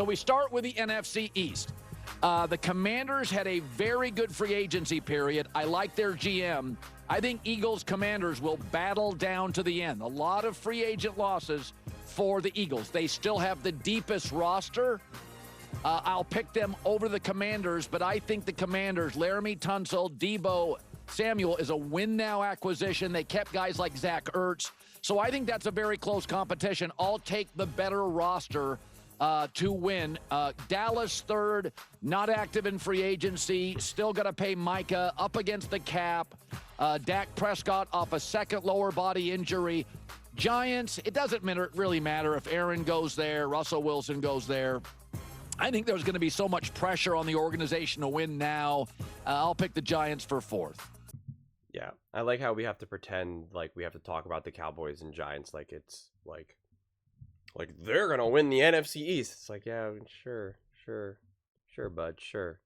So we start with the NFC East. The Commanders had a very good free agency period. I like their GM. I think Eagles-Commanders will battle down to the end. A lot of free agent losses for the Eagles. They still have the deepest roster. I'll pick them over the Commanders, but I think the Commanders, Laramie Tunsil, Debo Samuel, is a win-now acquisition. They kept guys like Zach Ertz. So I think that's a very close competition. I'll take the better roster to win. Dallas third, not active in free agency, still got to pay Micah, up against the cap. Dak Prescott off a second lower body injury. Giants, it doesn't really matter if Aaron goes there, Russell Wilson goes there. I think there's going to be so much pressure on the organization to win now. I'll pick the Giants for fourth. Yeah, I like how we have to pretend like we have to talk about the Cowboys and Giants like it's like they're going to win the NFC East. It's like, yeah, sure, bud, sure.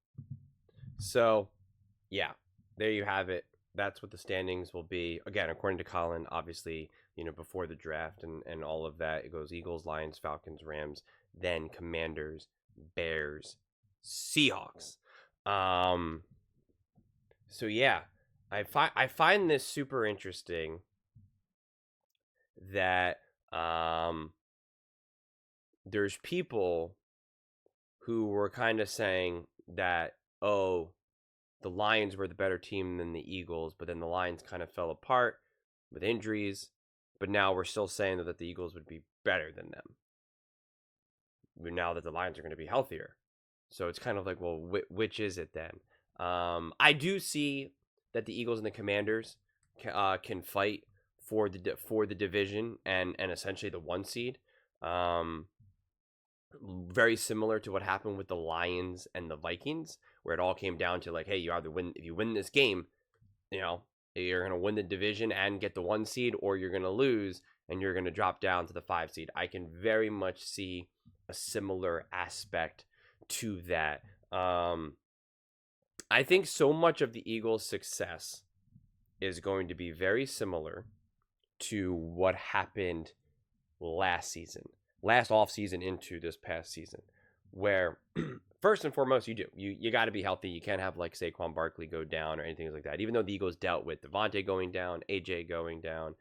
So, yeah, there you have it. That's what the standings will be. Again, according to Colin, obviously, before the draft and all of that, it goes Eagles, Lions, Falcons, Rams, then Commanders, Bears, Seahawks. So yeah, I find this super interesting that there's people who were kind of saying that, oh, the Lions were the better team than the Eagles, but then the Lions kind of fell apart with injuries, but now we're still saying that the Eagles would be better than them now that the Lions are going to be healthier. So it's kind of like, well, which is it then? I do see that the Eagles and the Commanders can fight for the division and essentially the 1 seed. Very similar to what happened with the Lions and the Vikings, where it all came down to like, hey, you either win, if you win this game, you're going to win the division and get the 1 seed, or you're going to lose and you're going to drop down to the 5 seed. I can very much see a similar aspect to that. I think so much of the Eagles' success is going to be very similar to what happened last offseason into this past season, where first and foremost, you got to be healthy. You can't have like Saquon Barkley go down or anything like that, even though the Eagles dealt with Devontae going down, AJ going down,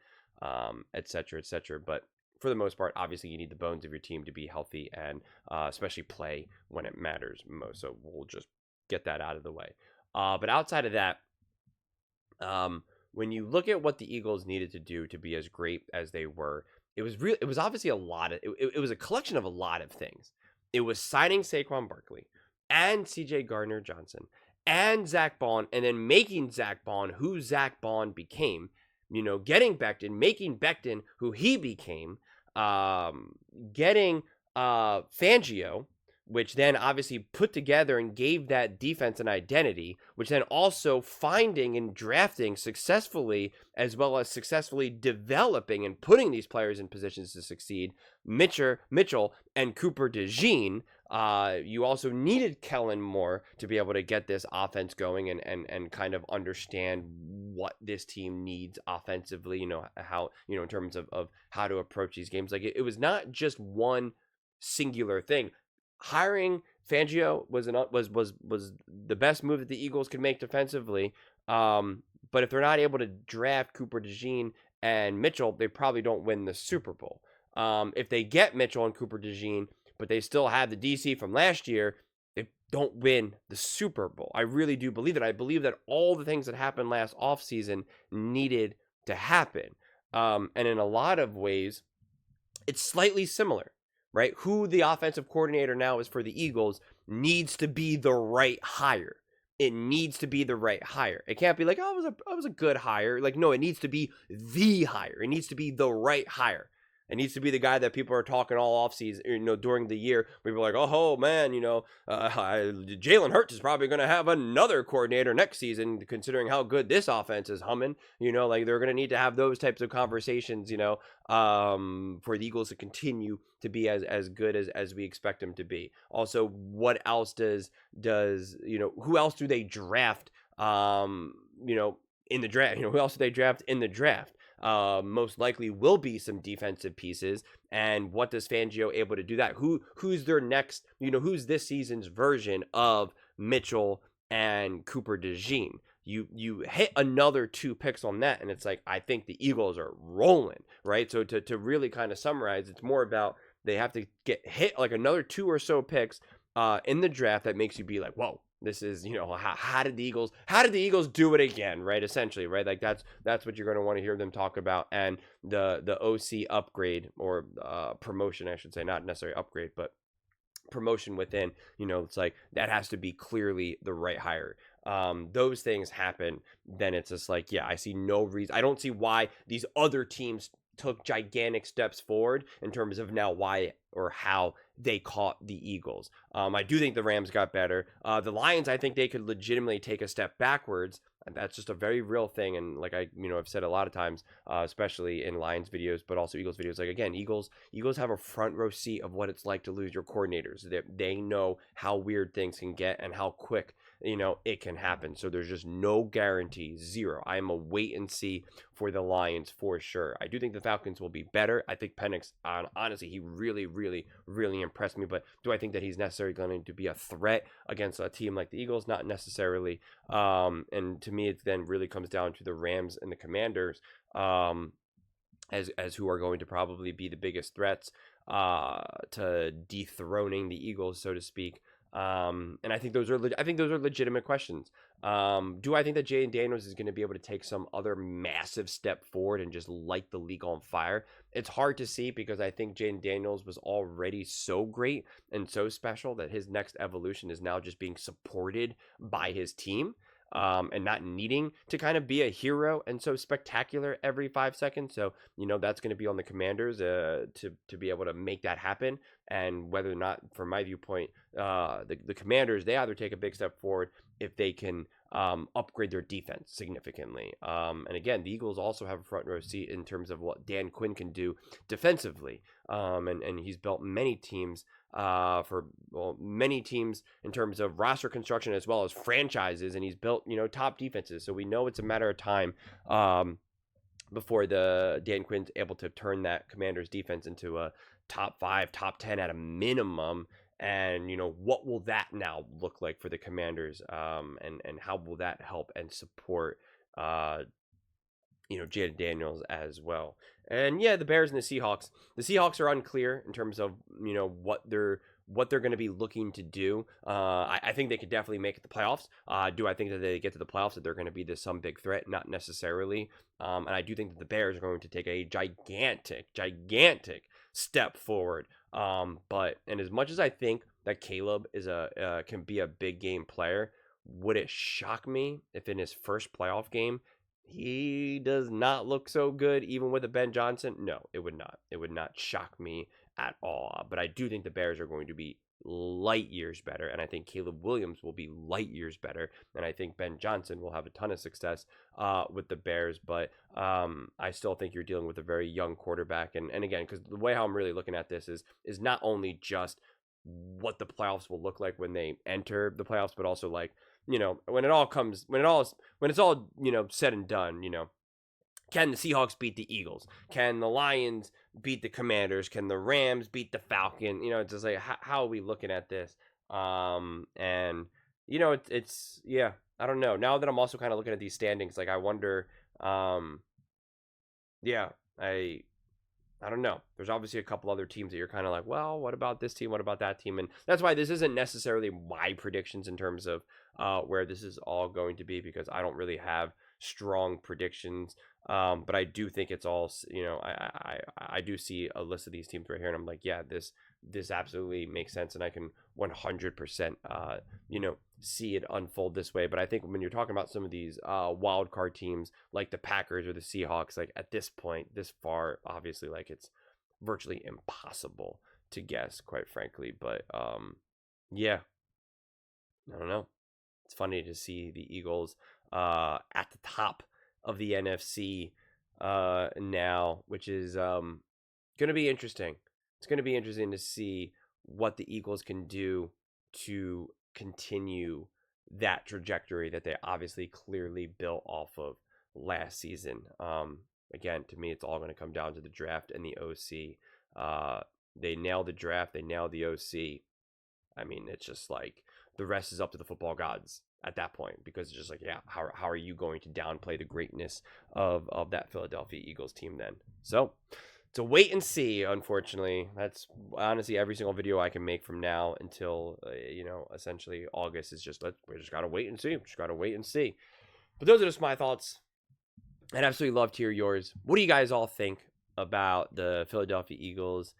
et cetera, et cetera. But for the most part, obviously you need the bones of your team to be healthy and especially play when it matters most. So we'll just get that out of the way. But outside of that, when you look at what the Eagles needed to do to be as great as they were, it was obviously a lot of, it was a collection of a lot of things. It was signing Saquon Barkley and CJ Gardner-Johnson and Zach Bond, and then making Zach Bond who Zach Bond became, getting Becton, making Becton who he became, getting Fangio, which then obviously put together and gave that defense an identity, which then also finding and drafting successfully, as well as successfully developing and putting these players in positions to succeed, Mitchell and Cooper DeJean. You also needed Kellen Moore to be able to get this offense going and kind of understand what this team needs offensively, how, in terms of how to approach these games. Like it was not just one singular thing. Hiring Fangio was the best move that the Eagles could make defensively. But if they're not able to draft Cooper DeJean and Mitchell, they probably don't win the Super Bowl. If they get Mitchell and Cooper DeJean, but they still have the DC from last year, they don't win the Super Bowl. I really do believe it. I believe that all the things that happened last offseason needed to happen. And in a lot of ways, it's slightly similar. Right? Who the offensive coordinator now is for the Eagles needs to be the right hire. It needs to be the right hire. It can't be like, oh, it was a good hire. Like, no, it needs to be the hire. It needs to be the right hire. It needs to be the guy that people are talking all offseason, during the year. People are like, oh man, Jalen Hurts is probably going to have another coordinator next season, considering how good this offense is humming. Like they're going to need to have those types of conversations, for the Eagles to continue to be as good as we expect them to be. Also, what else does who else do they draft, in the draft? Who else do they draft in the draft? most likely will be some defensive pieces. And what does Fangio able to do that? Who's their next, who's this season's version of Mitchell and Cooper DeJean? You hit another 2 picks on that, and it's like, I think the Eagles are rolling, right? So to really kind of summarize, it's more about they have to get hit like another 2 or so picks in the draft that makes you be like, whoa, this is, how did the Eagles do it again, right? Essentially, right? Like that's what you're going to want to hear them talk about. And the OC upgrade, or promotion, I should say, not necessarily upgrade, but promotion within, it's like that has to be clearly the right hire. Those things happen, then it's just like, yeah, I see no reason. I don't see why these other teams took gigantic steps forward in terms of now why or how they caught the Eagles. I do think the Rams got better. The Lions, I think they could legitimately take a step backwards. And that's just a very real thing. And like I've said a lot of times, especially in Lions videos, but also Eagles videos, like, again, Eagles have a front row seat of what it's like to lose your coordinators. They know how weird things can get and how quick, it can happen. So there's just no guarantee, zero. I am a wait and see for the Lions for sure. I do think the Falcons will be better. I think Penix, honestly, he really, really, really impressed me. But do I think that he's necessarily going to be a threat against a team like the Eagles? Not necessarily. And to me, it then really comes down to the Rams and the Commanders, as who are going to probably be the biggest threats to dethroning the Eagles, so to speak. And I think those are legitimate questions. Do I think that Jaden Daniels is going to be able to take some other massive step forward and just light the league on fire? It's hard to see, because I think Jaden Daniels was already so great and so special that his next evolution is now just being supported by his team. And not needing to kind of be a hero and so spectacular every 5 seconds. So, that's going to be on the Commanders to be able to make that happen. And whether or not, from my viewpoint, the Commanders, they either take a big step forward if they can upgrade their defense significantly. And again, the Eagles also have a front row seat in terms of what Dan Quinn can do defensively. And he's built many teams many teams in terms of roster construction as well as franchises, and he's built, top defenses. So we know it's a matter of time before the Dan Quinn's able to turn that Commanders defense into a top 5, top 10 at a minimum. And, what will that now look like for the Commanders? And how will that help and support, Jaden Daniels as well? And yeah, the Bears and the Seahawks. The Seahawks are unclear in terms of, what they're going to be looking to do. I think they could definitely make it the playoffs. Do I think that they get to the playoffs, that they're going to be some big threat? Not necessarily. And I do think that the Bears are going to take a gigantic step forward. But as much as I think that Caleb is can be a big game player, would it shock me if in his first playoff game he does not look so good, even with a Ben Johnson? No, it would not. It would not shock me at all. But I do think the Bears are going to be light years better, and I think Caleb Williams will be light years better, and I think Ben Johnson will have a ton of success with the Bears. But I still think you're dealing with a very young quarterback, and again, because the way how I'm really looking at this is not only just what the playoffs will look like when they enter the playoffs, but also like, when it's all said and done, can the Seahawks beat the Eagles? Can the Lions beat the Commanders? Can the Rams beat the Falcons? It's just like, how are we looking at this? And it's yeah, I don't know. Now that I'm also kind of looking at these standings, like I wonder, yeah, I don't know. There's obviously a couple other teams that you're kind of like, well, what about this team? What about that team? And that's why this isn't necessarily my predictions in terms of where this is all going to be, because I don't really have strong predictions. But I do think it's all, I do see a list of these teams right here, and I'm like, yeah, this absolutely makes sense, and I can 100%, see it unfold this way. But I think when you're talking about some of these wild card teams like the Packers or the Seahawks, like at this point, this far, obviously, like it's virtually impossible to guess, quite frankly. But yeah, I don't know. It's funny to see the Eagles at the top of the NFC now, which is going to be interesting. It's going to be interesting to see what the Eagles can do to continue that trajectory that they obviously clearly built off of last season. again, to me, it's all going to come down to the draft and the OC. They nailed the draft. They nailed the OC. I mean, it's just like the rest is up to the football gods at that point, because it's just like, yeah, how are you going to downplay the greatness of that Philadelphia Eagles team then? So to wait and see, unfortunately. That's honestly every single video I can make from now until, essentially August is just, we just got to wait and see. Just got to wait and see. But those are just my thoughts. I'd absolutely love to hear yours. What do you guys all think about the Philadelphia Eagles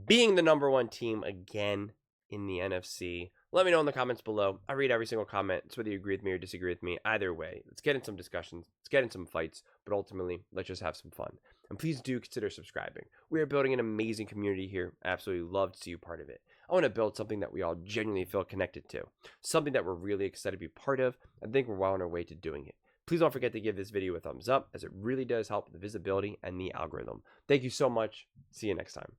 being the #1 team again in the NFC? Let me know in the comments below. I read every single comment. It's whether you agree with me or disagree with me. Either way, let's get in some discussions. Let's get in some fights. But ultimately, let's just have some fun. And please do consider subscribing. We are building an amazing community here. I absolutely love to see you part of it. I want to build something that we all genuinely feel connected to. Something that we're really excited to be part of. I think we're well on our way to doing it. Please don't forget to give this video a thumbs up, as it really does help the visibility and the algorithm. Thank you so much. See you next time.